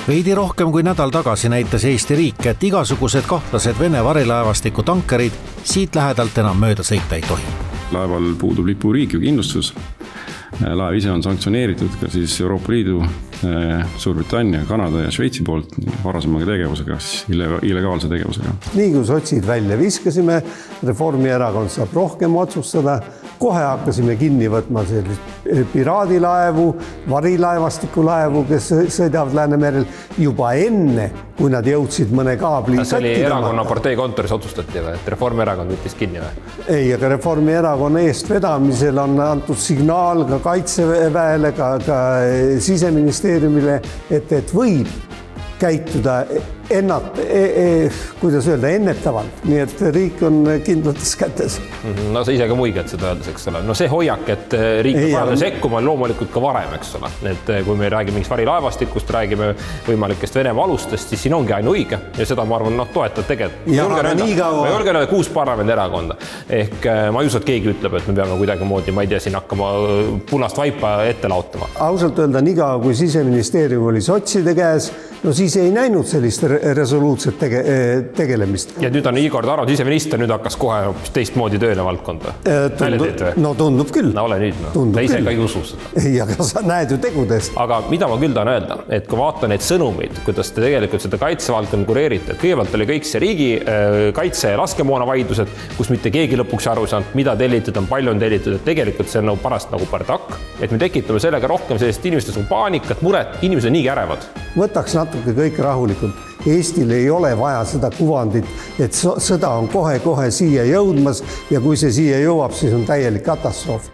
Veidi rohkem kui nädal tagasi näitas Eesti riik, et igasugused kahtlased Vene varilaevastiku tankerid siit lähedalt enam mööda sõita ei tohi. Laeval puudub lipuriigi kindlustus. Laev ise on sanktsioneeritud ka siis Euroopa Liidu, Suurbritannia, Kanada ja Šveitsi poolt varasemaga tegevusega, illegaalse tegevusega. Nii kui sotsid välja viskasime, Reformierakond saab rohkem otsustada, kohe hakkasime kinni võtma piraadilaevu, varilaevastikulaevu, kes sõidavad Läänemerel juba enne, kui nad jõudsid mõne kaabli. See oli erakonna partei kontoris otsustati või, et Reformierakond võttis kinni või? Ei, aga Reformierakonna eestvedamisel on antud signaal ka Kaitseväele, ka Siseministeeriumile, et võib käituda kuidas öelda, ennetavalt. Nii et riik on kindlates kätes. No sa ise ka muigad seda öeldes, eks ole. No see hoiak, et riik on vajadus sekkuma loomulikult ka varem, eks ole. Et kui me räägime mingist varilaevastikust, räägime võimalikest Venemaa alustest, siis siin ongi ainu õige. Ja seda ma arvan, toetad tegelikult. Ma julgen öelda 6 parlamendierakonda. Ehk ma ei usu, et keegi ütleb, et me peame kuidagi moodi, ma ei tea, siin hakkama punast vaipa ette lautama. Ausalt öelda, nii kaua, kui Siseministeerium oli sotside käes, no siis ei näinud sellist resoluutset tegelemist. Ja nüüd on Igor Taro siseminister, nüüd hakkas kohe teistmoodi tööle valdkonda. No tundub küll. No ole nüüd, ta ise ka ei usu seda. Ei, aga sa näed ju tegudest. Aga mida ma küll tahan öelda, et kui vaata neid sõnumeid, kuidas te tegelikult seda kaitsevaldkond kureerite, et kõigepealt oli kõik see riigi kaitse ja laskemoona vaidlused, kus mitte keegi lõpuks aru saanud, mida tellitud on, palju on tellitud, et tegelikult see on parast nagu pardakk, et me tekitame sellega rohkem sellist inimestes paanikat, muret, inimesed on nii ärevad. Võtaks natuke kõik rahulikult. Eestil ei ole vaja seda kuvandit, et sõda on kohe-kohe siia jõudmas ja kui see siia jõuab, siis on täielik katastroof.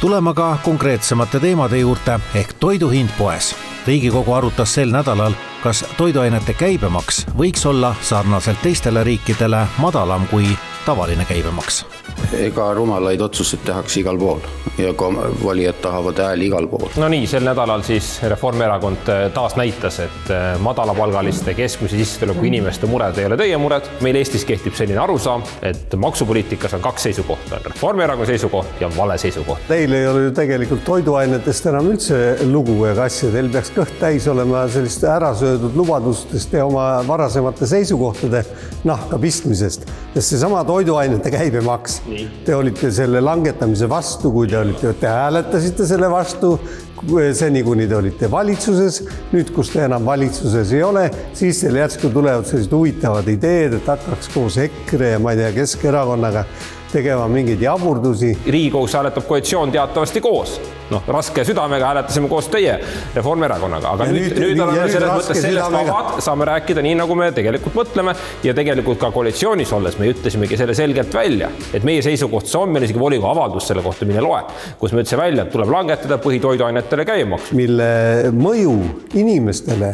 Tulema ka konkreetsemate teemade juurde ehk toiduhind poes. Riigikogu arutas sel nädalal, kas toiduainete käibemaks võiks olla sarnaselt teistele riikidele madalam kui tavaline käibemaks. Ega rumalaid otsuseid tehakse igal pool ja valijad tahavad hääli igal pool. No nii, sel nädalal siis Reformierakond taas näitas, et madalapalgaliste keskmise sissetuleku inimeste mured ei ole teie mured. Meil Eestis kehtib selline arusaam, et maksupoliitikas on 2 seisukohta. Reformierakonna seisukoht ja vale seisukoht. Teil ei ole ju tegelikult toiduainetest enam üldse lugu ja asja. Teil peaks kõht täis olema sellist ärasöödud lubadustest ja oma varasemate seisukohtade nahka pistmisest. Sest seesama toiduainete käibemaks. Te olite selle langetamise vastu, kui te hääletasite selle vastu, seni kuni te olite valitsuses. Nüüd, kus te enam valitsuses ei ole, siis teil järsku tulevad sellised huvitavad ideed, et hakkaks koos EKRE ja ma ei tea Keskerakonnaga tegema mingeid jaburdusi. Riigikogus hääletab koalitsioon teatavasti koos. Raske südamega hääletasime koos teie Reformierakonnaga, aga nüüd oleme selles mõttes sellest vabad, saame rääkida nii, nagu me tegelikult mõtleme ja tegelikult ka koalitsioonis olles me ütlesimegi selle selgelt välja, et meie seisukoht see on, meil isegi volikogu avaldus selle kohta mine loe, kus me ütlesime välja, et tuleb langetada põhitoiduainetele käibemaks. Mille mõju inimestele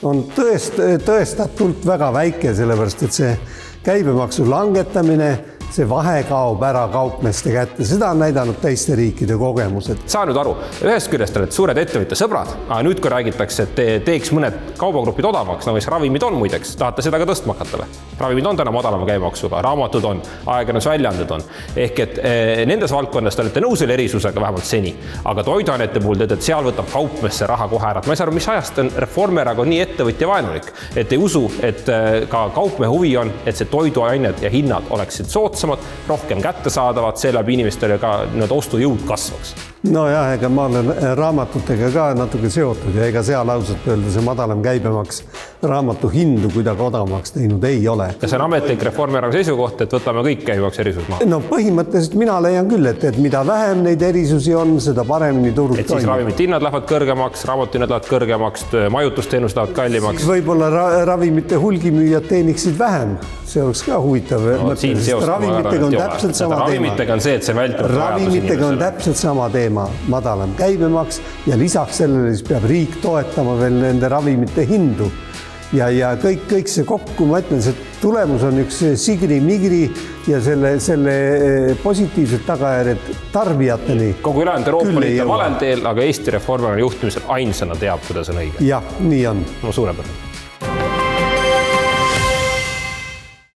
on tõestatult väga väike, sellepärast et see käibemaksu langetamine, see vahe kaob ära kaupmeeste kätte. Seda on näidanud teiste riikide kogemused. Saa nüüd aru, ühest küljest oled suured ettevõtja sõbrad, aga nüüd kui räägitakse, et teeks mõned kaubagrupid odavaks, nagu ravimid on muideks, tahate seda ka tõstma hakata. Ravimid on täna madalama käibemaksuga, raamatud on, ajakirjandusväljaanded on. Ehk et nendes valdkondades te olete nõus erisusega vähemalt seni, aga toiduainete puhul teed, et seal võtab kaupmeesse raha kohe ära. Ma ei saa aru, mis ajast on Reformierakond nii ettevõtja vaenulik, et ei usu, et ka kaupmehe huvi on, et see toiduained ja hinnad oleksid soodsamad, rohkem kättesaadavad, seeläbi inimestele ka ostujõud kasvaks. No jah, ega ma olen raamatutega ka natuke seotud ja ega seal ausalt öelda see madalam käibemaks raamatu hindu kuidagi odavamaks teinud ei ole. Kas see on ametlik Reformierakonna seisukoht, et võtame kõik käibemaks erisus maha? No põhimõtteliselt mina leian küll, et mida vähem neid erisusi on, seda paremini turg toimub. Et siis ravimite hinnad lähevad kõrgemaks, raamatuhinnad lähevad kõrgemaks, majutusteenused lähevad kallimaks. Siis võib-olla ravimite hulgimüüjad teeniksid vähem. See oleks ka huvitav. Ravimitega on täpselt sama teema. Ravimitega on see, et see vältab ravimitega on täpselt sama teema, madalam käibemaks ja lisaks sellele siis peab riik toetama veel nende ravimite hindu. Ja kõik see kokku, ma ütlen, see tulemus on üks sigri-migri ja selle positiivsed tagajärjed tarbijateni. Kogu ülejäänud Euroopa Liit on valel teel, aga Eesti Reformierakonna juhtimisel ainsana teab, kuidas on õige. Jah, nii on. Suurepärane.